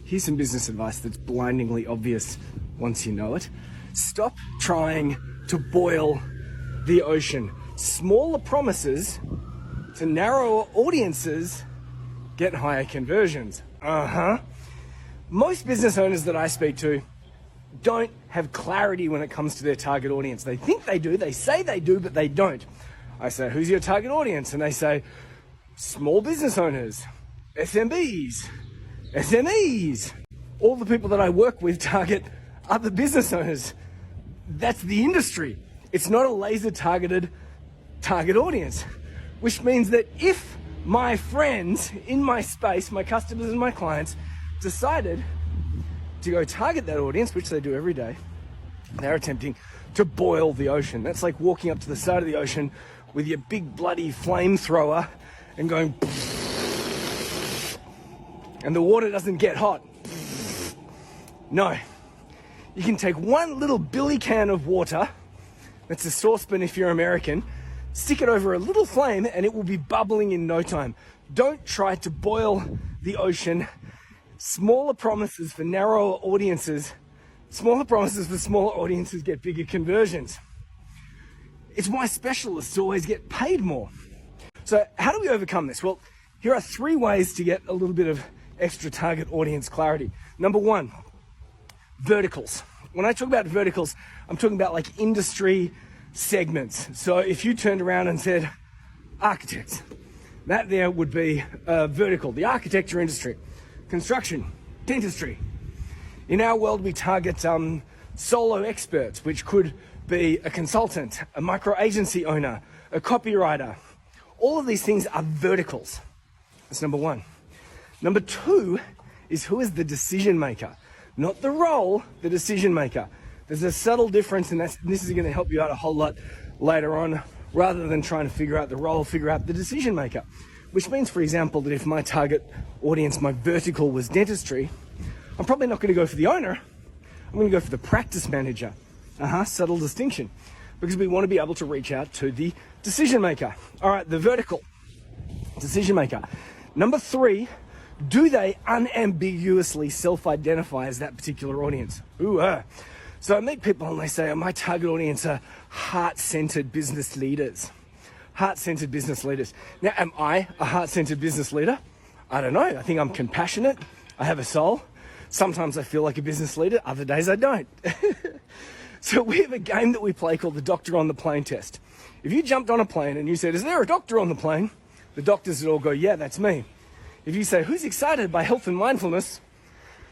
Here's some business advice that's blindingly obvious once you know it. Stop trying to boil the ocean. Smaller promises to narrower audiences get higher conversions. Most business owners that I speak to don't have clarity when it comes to their target audience. They think they do, they say they do, but they don't. I say, who's your target audience? And they say, small business owners, SMBs, SMEs. All the people that I work with target other business owners. That's the industry. It's not a laser targeted target audience, which means that if my friends in my space, my customers and my clients, decided to go target that audience, which they do every day, they're attempting to boil the ocean. That's like walking up to the side of the ocean with your big bloody flamethrower and going, and the water doesn't get hot. No. You can take one little billy can of water, that's a saucepan if you're American, stick it over a little flame and it will be bubbling in no time. Don't try to boil the ocean. Smaller promises for narrower audiences, smaller promises for smaller audiences get bigger conversions. It's why specialists always get paid more. So how do we overcome this? Well, here are 3 ways to get a little bit of extra target audience clarity. Number 1, verticals. When I talk about verticals, I'm talking about like industry segments. So if you turned around and said architects, that there would be a vertical, the architecture industry. Construction, dentistry. In our world, we target solo experts, which could be a consultant, a micro agency owner, a copywriter. All of these things are verticals. That's number 1. Number 2 is who is the decision maker, not the role, the decision maker. There's a subtle difference, and this is going to help you out a whole lot later on, rather than trying to figure out the role, figure out the decision maker. Which means, for example, that if my target audience, my vertical was dentistry, I'm probably not going to go for the owner. I'm going to go for the practice manager. Subtle distinction. Because we want to be able to reach out to the decision maker. All right, the vertical decision maker. Number 3, do they unambiguously self-identify as that particular audience? So I meet people and they say, my target audience are heart-centered business leaders. Heart-centered business leaders. Now, am I a heart-centered business leader? I don't know. I think I'm compassionate. I have a soul. Sometimes I feel like a business leader. Other days I don't. So we have a game that we play called the Doctor on the Plane test. If you jumped on a plane and you said, is there a doctor on the plane? The doctors would all go, yeah, that's me. If you say, who's excited by health and mindfulness?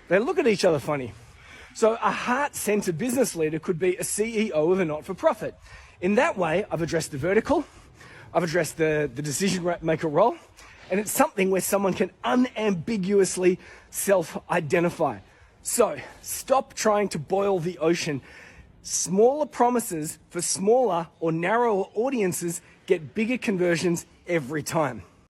They look at each other funny. So a heart-centered business leader could be a CEO of a not-for-profit. In that way, I've addressed the vertical, I've addressed the decision maker role, and it's something where someone can unambiguously self-identify. So stop trying to boil the ocean. Smaller promises for smaller or narrower audiences get bigger conversions every time.